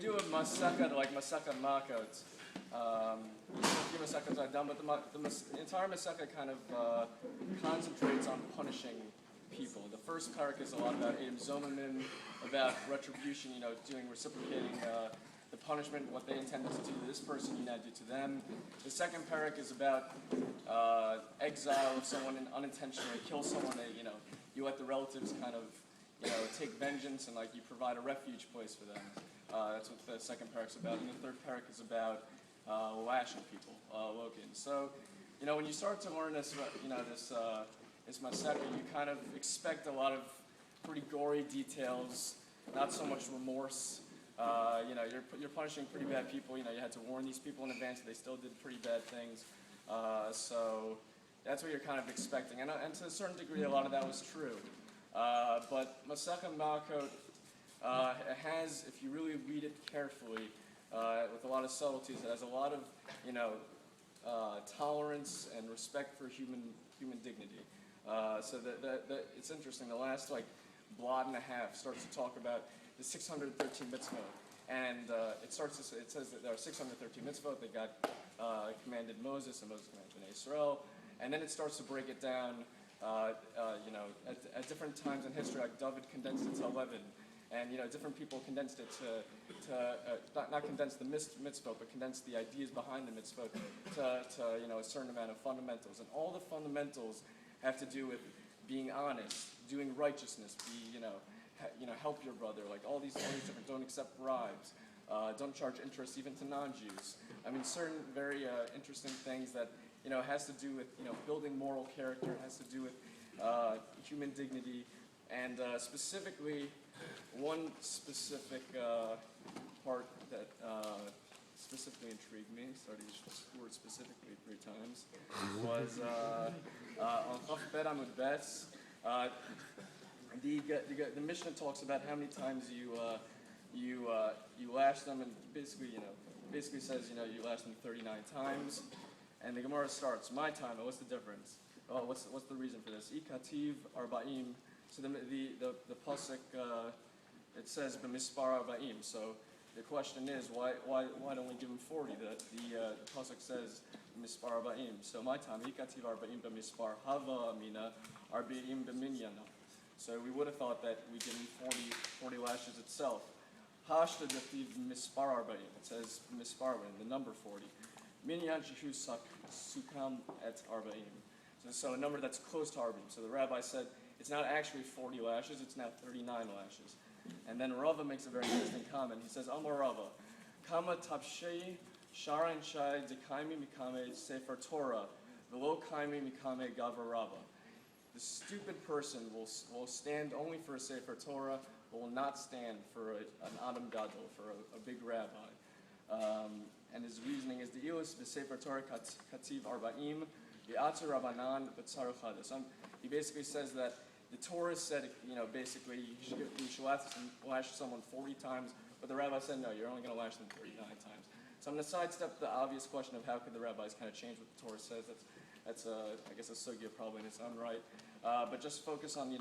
do a Masechet, like Masechet Makkos, few Masechets are done, but the entire Masechet kind of concentrates on punishing people. The first parak is a lot about Edim Zomanim, about retribution, reciprocating the punishment, what they intended to do to this person, you now do to them. The second parak is about exile of someone and unintentionally kill someone. You let the relatives kind of, take vengeance and you provide a refuge place for them. That's what the second parak is about. And the third parak is about lashing people, Lokin. So, when you start to learn this, this Masechet, you kind of expect a lot of pretty gory details, not so much remorse. You're punishing pretty bad people. You had to warn these people in advance. They still did pretty bad things. So that's what you're kind of expecting. And to a certain degree, a lot of that was true. But Masechet Makkos has, if you really read it carefully, with a lot of subtleties, it has a lot of, tolerance and respect for human dignity. So it's interesting. The last blot and a half starts to talk about the 613 mitzvot, and it says that there are 613 mitzvot that God commanded Moses, and Moses commanded Bnei Israel, and then it starts to break it down. At different times in history, like David condensed it to 11, and different people condensed it to not condense the mitzvot, but condense the ideas behind the mitzvot to a certain amount of fundamentals, and all the fundamentals have to do with being honest, doing righteousness, help your brother, all these different, don't accept bribes, don't charge interest even to non-Jews. I mean, certain very interesting things that, has to do with, building moral character, has to do with human dignity, and specifically, one specific part that specifically intrigued me, started to use this word specifically 3 times, was on Chaf Bet Amud Bet. The Mishnah talks about how many times you lash them, and basically says you lash them 39 times, and the Gemara starts my time. What's the difference? Oh, what's the reason for this? Ikativ arba'im. So the pasuk it says b'mispar arba'im. So the question is why don't we give him 40? The pasuk says b'mispar arba'im. So my time ikativ arba'im b'mispar hava amina arba'im b'minyana. So we would have thought that we give him 40 lashes itself. Hashta dativ mispar arba'im. It says mispar arba'im, the number 40. Minyan shehu sukam et arba'im. So a number that's close to arba'im. So the rabbi said it's not actually 40 lashes, it's now 39 lashes. And then Rava makes a very interesting comment. He says, Amar Rava, Kama tapshei sharan shai dekaimi mikame sefer Torah, velo kaimi mikame gavra Rava. The stupid person will stand only for a sefer Torah, but will not stand for an Adam Gadol, for a big rabbi. And his reasoning is the ilis b'sefer Torah kativ arba'im, v'atzur rabanan b'tzar chadus. He basically says that the Torah said, basically you should lash someone 40 times, but the rabbi said, no, you're only going to lash them 39 times. So I'm going to sidestep the obvious question of how could the rabbis kind of change what the Torah says. That's I guess a sugya probably in its own right. But just focus on,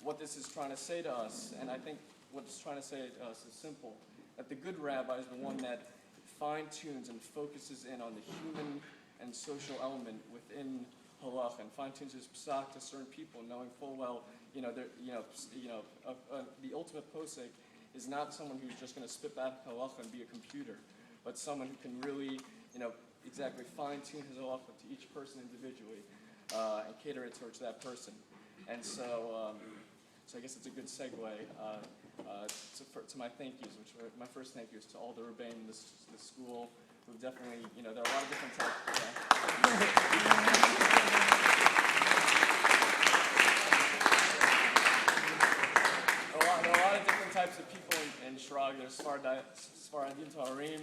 what this is trying to say to us. And I think what it's trying to say to us is simple, that the good rabbi is the one that fine-tunes and focuses in on the human and social element within halach, and fine-tunes his psak to certain people, knowing full well, the ultimate posek is not someone who's just going to spit back halach and be a computer, but someone who can really, exactly fine-tune his halach to each person individually and cater it towards that person. And so I guess it's a good segue to my thank yous, which were my first thank yous to all the rebbeim in this school, who definitely, there are a lot of different types. There are a lot of different types of people in Shrag. There's Sfaradim Ta'arim.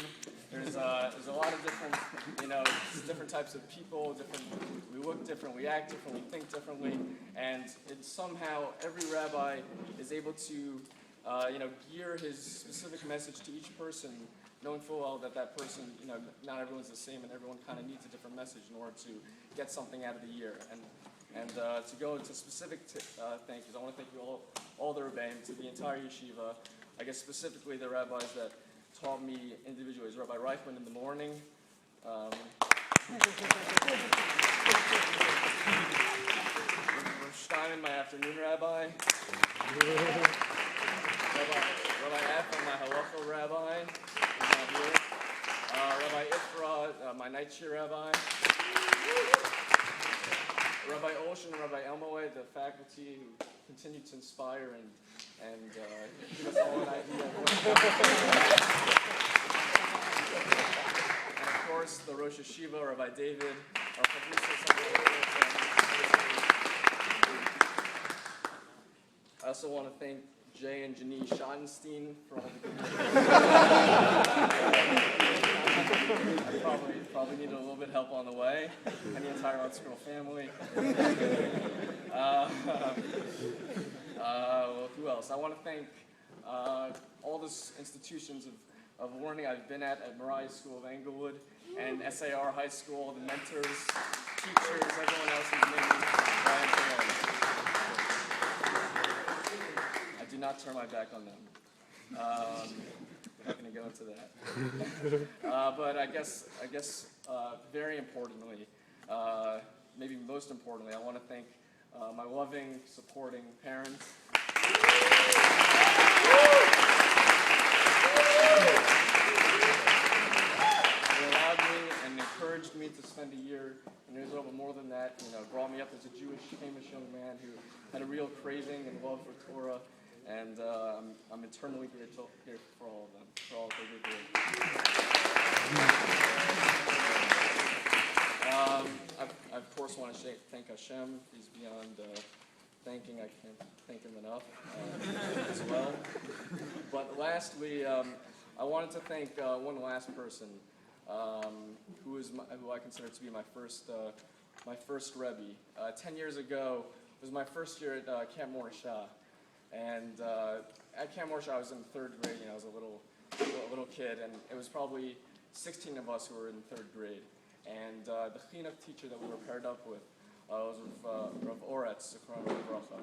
There's a lot of different, different types of people. We look different, we act different, we think differently, and somehow every rabbi is able to, gear his specific message to each person, knowing full well that person, not everyone's the same, and everyone kind of needs a different message in order to get something out of the year. And to go into specific thank yous, I want to thank you all the rebbeim, to the entire yeshiva, I guess specifically the rabbis that taught me individually is Rabbi Reichman in the morning. Steinman, my afternoon rabbi. Rabbi Ephraim, my halacha rabbi. He's not here. Rabbi Ifra, my night shiur rabbi. Rabbi Olshan, Rabbi Elmoe, the faculty who continue to inspire and give us all an idea of what's going on. And of course, the Rosh Hashiva, Rabbi David, our publicist. I also want to thank Jay and Janine Schottenstein for all the good I probably needed a little bit of help on the way, and the entire art school family. Well, who else? I want to thank all the institutions of learning I've been at Mariah School of Englewood and SAR High School, the mentors, teachers, everyone else who's made me glad to learn. I do not turn my back on them. I'm not going to go into that. But I guess very importantly, maybe most importantly, I want to thank my loving, supporting parents. They allowed me and encouraged me to spend a year in Israel, but more than that, brought me up as a Jewish, famous young man who had a real craving and love for Torah. And I'm eternally grateful here for all of them, for all that they did. I of course want to thank Hashem. He's beyond thanking. I can't thank him enough as well. But lastly, I wanted to thank one last person who I consider to be my first Rebbe. 10 years ago was my first year at Camp Morishah. And at Camp Morishah, I was in third grade. I was a little kid, and it was probably 16 of us who were in third grade. And the chinuch teacher that we were paired up with was Rav Oretz, Zichrono Livracha.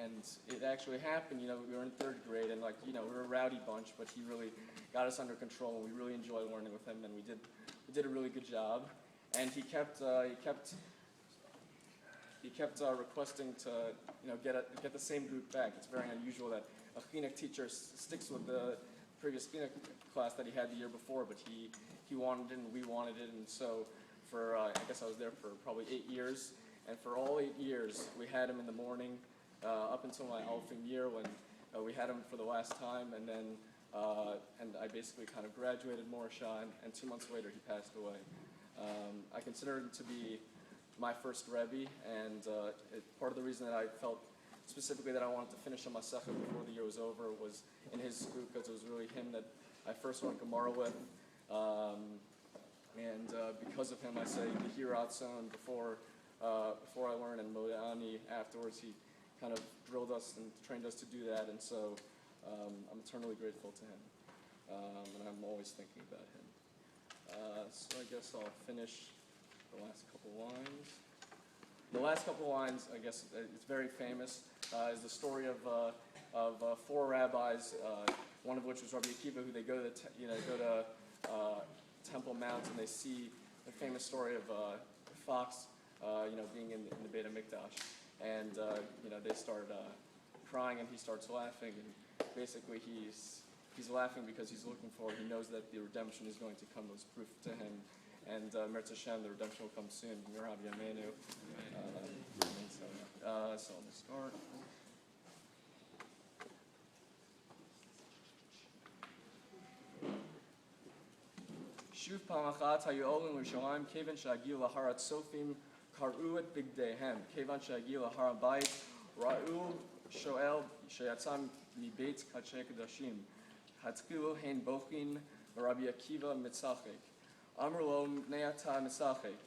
And it actually happened. We were in third grade, and we were a rowdy bunch, but he really got us under control, and we really enjoyed learning with him, and we did a really good job. And he kept requesting to, get the same group back. It's very unusual that a chinuch teacher sticks with the previous chinuch class that he had the year before, but he wanted it and we wanted it, and so for, I guess I was there for probably 8 years, and for all 8 years, we had him in the morning, up until my Alfim year when we had him for the last time, and then, and I basically kind of graduated Morishah, and 2 months later he passed away. I consider him to be my first Rebbe, and part of the reason that I felt specifically that I wanted to finish a Masechah before the year was over was in his school, because it was really him that I first went Gemara with, and because of him I say the Hirat Zone before I learned, and Modani afterwards. He kind of drilled us and trained us to do that, and so I'm eternally grateful to him, and I'm always thinking about him. So I guess I'll finish the last couple lines. The last couple lines, I guess it's very famous, is the story of 4 rabbis, one of which was Rabbi Akiva, who they go to Temple Mount, and they see the famous story of a fox, being in the Beit HaMikdash, and they start crying, and he starts laughing, and basically he's laughing because he knows that the redemption is going to come as proof to him. And Mirz Hashem, the redemption will come soon. Mirav Yameinu. So I'll start. Shuv Pamachat Hayu Olim L'Shalayim Kevan Shagil Laharat Sofim Karu et Bigdehem Kevan Shagil Laharat Bayit Ra'u Shoel Sheyatzam Mibeit Kachei Kedashim Hatzkilu Hein Bochin Rabbi Akiva Mitzachek. Amr lo ne'ata misachek.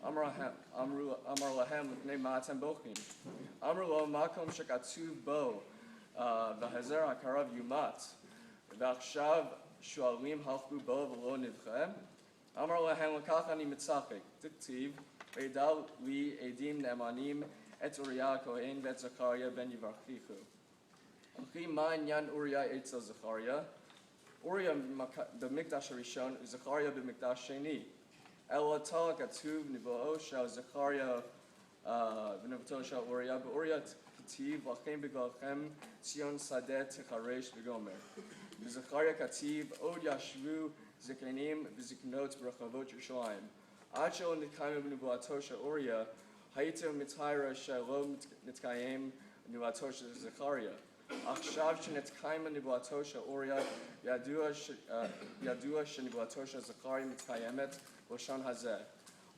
Amr lahem ne'matem bochim. Amr lo makom shekatzuv bo. V'hazer hakarav yumat. V'achshav shualim halchu bo v'lo nivchem. Amr lahem l'kach ani mitzachek. Tiktiv. Ve'edal li edim ne'emanim et Uriah Kohen v'et Zachariah ben Yivarchichu. וכי מה עניין אוריה אצל זכריה? אוריה במקדש הראשון וזכריה במקדש שני. אלא תל כתוב נבואו של זכריה ונבואתו של אוריה. באוריה כתיב לכם בגללכם ציון שדה תחרש וגומר. בזכריה כתיב עוד ישבו זקנים וזקנות ברחובות ירושלים. עד שלא נתקיים בנבואתו של אוריה, הייתם מצטער שלא נתקיים בנבואתו של זכריה. עכשיו שנתקיים בנבואתו של אוריה, ידוע שנבואתו של זכריה מתקיימת בלשון הזה.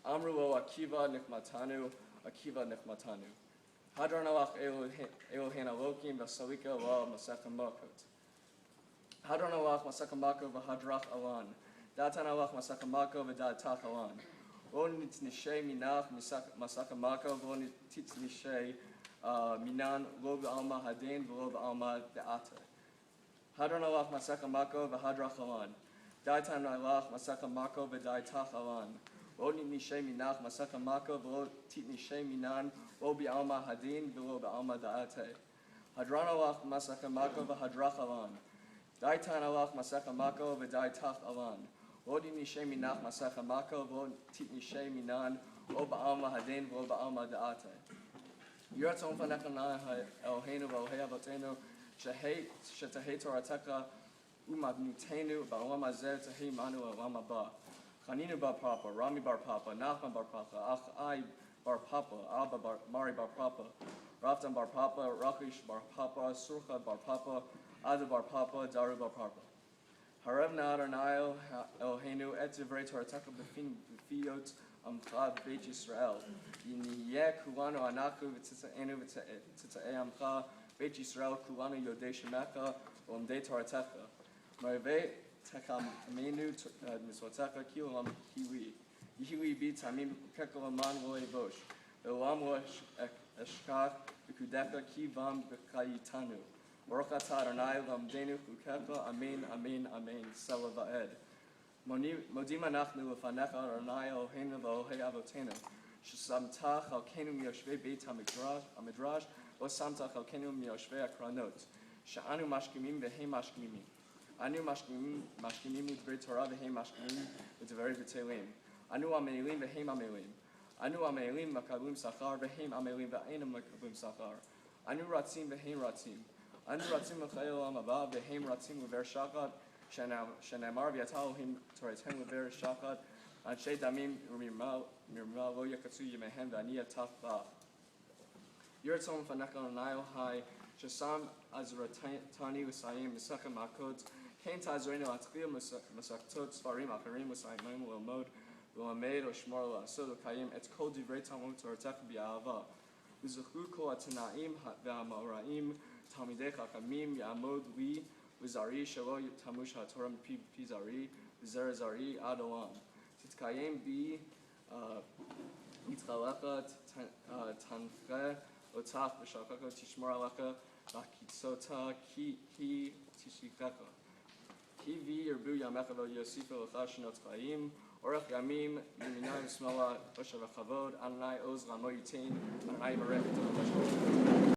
אמרו לו עקיבא נחמתנו, עקיבא נחמתנו. הדרן הלך אלוהין אלוקים וסליקה לו מסכת מקות. הדרן הלך מסכת מקות והדרך אלן. דתן הלך מסכת מקות ודעתך אלן. לא נתנישי מנך מסכת מקות ולא תתנישי מינן לא בעלמא הדין ולא בעלמא דעתה. הדרן הלך מסכת מקות והדרך אלן. דתן הלך מסכת מקות ודעתך אלן. לא נתנישי מנך מסכת מקות ולא תתנישי מינן לא בעלמא הדין ולא בעלמא דעתה. הדרן הלך מסכת מקות והדרך אלן. דתן הלך מסכת מקות ודעתך אלן. לא תתנישי מנך מסכת מקות ולא תתנישי מינן לא בעלמא הדין ולא בעלמא דעתה. יהי רצון לפניך אלוהינו ואלוהי אבותינו שתהא תורתך ומתנותנו בעולם הזה תהא עמנו לעולם הבא. חנינו בר פאפה, רמי בר פאפה, נחמן בר פאפה, אחאי בר פאפה, אבא מרי בר פאפה, רפתן בר פאפה, רחיש בר פאפה, סורחה בר פאפה, עדה בר פאפה, דרו בר פאפה. הרב נא אדוני אלוהינו את דברי תורתך בפיות עמך בבית ישראל. נהיה כולנו אנחנו וצאצאינו וצאצאי עמך בית ישראל כולנו יודעי שמך ולומדי תורתך. מרבה תקיימנו מצוותיך כי עולם כי יהי ליבי תמים ככל למען לא אבוש ולעולם לא אשכח פקודיך כי בם בחייתנו. ברוך אתה אדוני למדנו חוקיך אמן אמן אמן סלה ועד. מודים אנחנו לפניך אדוני אלוהינו ואלוהי אבותינו ששמת חלקנו מיושבי בית המדרש ושמת חלקנו מיושבי הקרנות שאנו משכימים והם משכימים. אנו משכימים לדברי תורה והם משכימים לדברי בטלים. אנו עמלים והם עמלים. אנו עמלים מקבלים שכר והם עמלים ואינם מקבלים שכר. אנו רצים והם רצים. אנו רצים לחיי העולם הבא והם רצים לבר שחת שנאמר ויתה אלוהים תורתנו לבר שחת אנשי דמים ומרמה לא יקצו ימיהם ואני אטח בה. יהי רצון לפניך אדוני אלוהי ששם עזרתני לסיים מסכת מקות כן תעזרנו להתחיל מסכתות ספרים אחרים לסיימם ללמוד וללמד לשמור לעשות ולקיים את כל דברי תלמוד תורתך באהבה. וזכו כל התנאים והאמוראים תלמידי חכמים יעמוד לי וזרעי שלא תמוש התורה מפי זרעי וזרע זרעי עד עולם. תתקיים בי מתחלקת תנחה אותך ושלחך תשמור עליך והקיצותה כי תשליחך. כי בי ירבו ימיך ויוסיפו לך שנות חיים אורך ימים ימינה ושמאלה עושר וכבוד. אדוני עוז לעמו ייתן אדוני יברך את